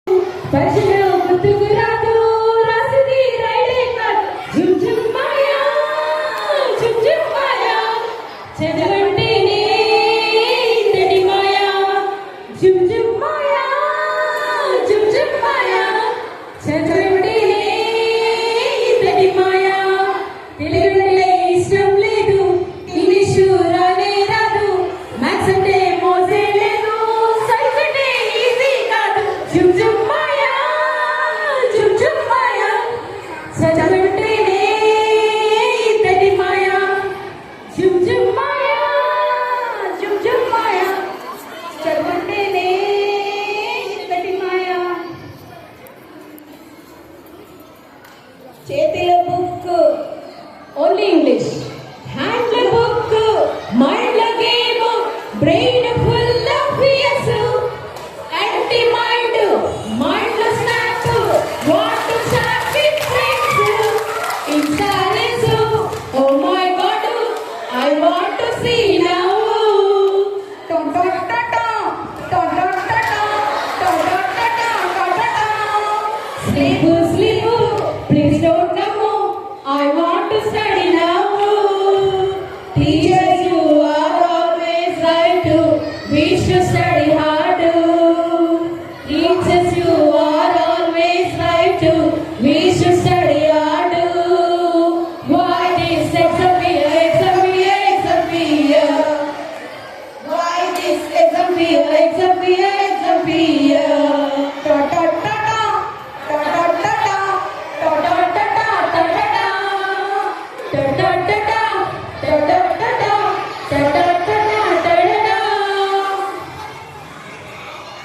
పరిచయం గుర్తుకు రాదు రాసింది రైడే కాదు జుమ్ జుమ్ మాయా జుమ్ జుమ్ మాయా చదవంటేనే ఇంతటి మాయా జుమ్ జుమ్ మాయా జుమ్ జుమ్ మాయా చదవంటేనే ఇంతటి మాయా తెలుగుంటే ఇష్టం లేదు ఇంగ్లీషు రానే రాదు మ్యాథ్స్ అంటే మోసే లేదు సైన్స్ అంటే ఈజీ కాదు జుమ్ జుమ్ చదవంటేనే ఇంతటి మాయా జుమ్ జుమ్ మాయా జుమ్ జుమ్ మాయా చదవంటేనే ఇంతటి మాయా చేతిలో బుక్ ఓన్లీ ఇంగ్లీష్ హ్యాండ్లో బుక్ మైండ్లో game brain full of fears anti mind మైండ్లో snack what to chat with friends in silence oh my God I want to see now టం టం టం టం టం టం టం టం టం టం స్లీప్ స్లీప్ ప్లీజ్ డోంట్ నమ్ I want to study now. Teachers, you are always right. We should study hard. Teachers, you are always right. We should study hard. Why this exam year, exam year, exam year? Why this exam year, exam year, exam year? Ta ta ta ta, ta ta ta ta, ta ta ta ta, ta ta ta. Da da da da da da da da da da da da da da.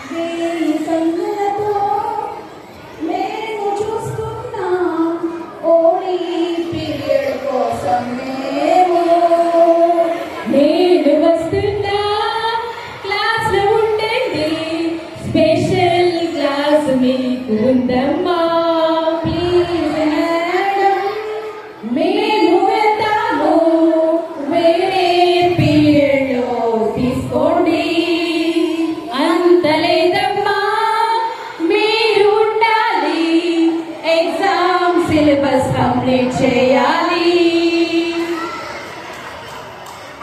వేయి కన్నులతో నేను చూస్తున్నా ఓడి period కోసం నేను వస్తున్నా క్లాస్లో ఉండండి special class మీకు ఉందమ్మా ప్లీజ్ మేడం మేము వెళ్తాము వేరే పీరియడ్లో తీసుకోండి అంత లేదమ్మా మీరు ఉండాలి ఎగ్జామ్ సిలబస్ కంప్లీట్ చేయాలి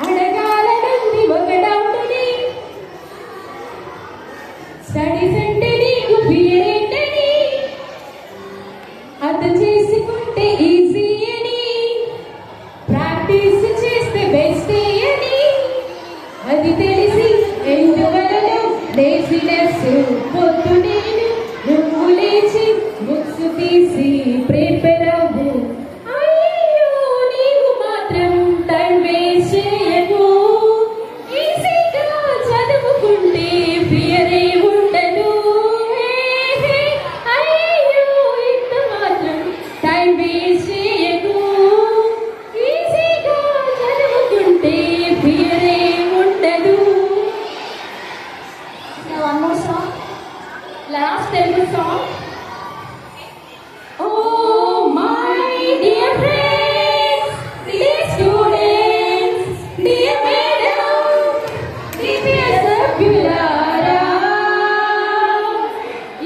అడగాలనుంది ఒక డౌట్ని స్టడీస్ అంటే నీకు పీరియడ్ ఏంటని అర్థం చేసుకుంటే ఈజీ అని ప్రాక్టీస్ చేస్తే బెస్ట్ అని అది తెలిసి ఎందువలన లేజినెస్ పొద్దు నేను నువ్వు లేచి బుక్స్ తీసి ప్రిపేర్ అవ్వు అయ్యో నీవు మాత్రం టైం వేస్ట్ చేయకు ఈజీగా చదువుకుంటే ఫియరే ఉండదు అయ్యో ఇంత మాత్రం టైం వేస్ట్ చేయకు ఈజీగా చదువుకుంటే ఫియరే ఉండదు one more song last Telugu song oh my dear friends dear students dear madam dear సభ్యులారా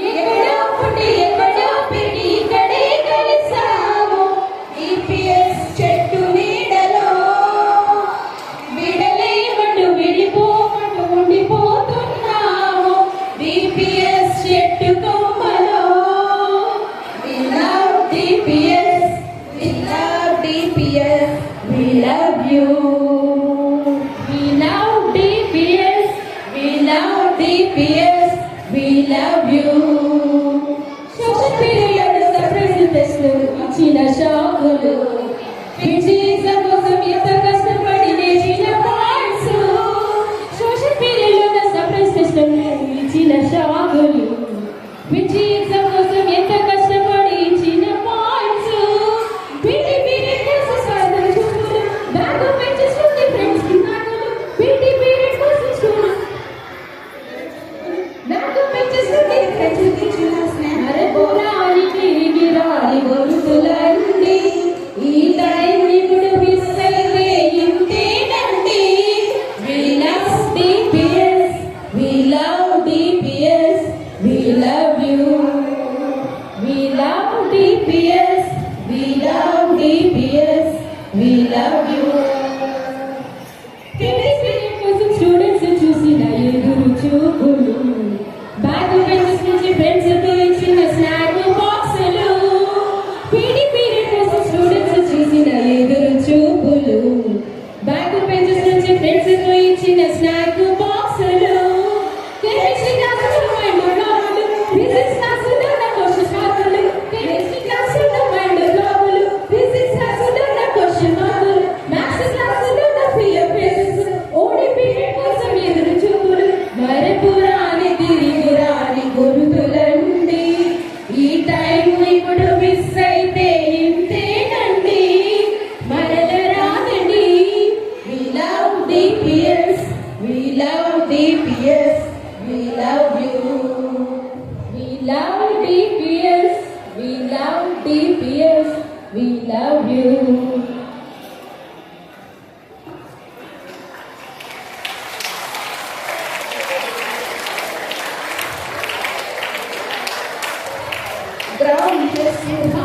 ఎక్కడో పుట్టి ఎక్కడో పెరిగి ఇక్కడే కలిసాము ఈపీఎస్ చెట్టు నీడలో విడలేమంటూ విడిపోమంటూ ఉండిపోతున్నాము ఈపీఎస్ చెట్టు కొమ్మలో we love DPS we love DPS we love you we love DPS we love DPS we love you social period surprise టెస్ట్లు ఇచ్చిన షాకులు విజయం కోసం ఎంత కష్టపడి నేర్చిన పాయింట్స్ సోషల్ పీరియడ్ సర్ప్రైజ్ టెస్ట్లు ఇచ్చిన షాకులు విజయం కోసం ఎంత కష్టపడి ఇచ్చిన పాయింట్స్ పీటీ పీరియడ్ కోసం సాధన చూస్తున్నారు బ్యాక్ బెంచెస్ నుండి ఫ్రెండ్స్ కి నాటలు పీటీ పీరియడ్ కోసం స్కూల్ బ్యాక్ బెంచెస్ నుండి ఫ్రెండ్స్ కి చూస్తున్నారు అరే పోరాలి తిరిగి రాలి గొంతులండి ఈ టైం ఇప్పుడు మిస్ అయితే ఇంతేనండి we love DPS we love DPS we love you love DPS. We love DPS. We love you. Ground, yes, you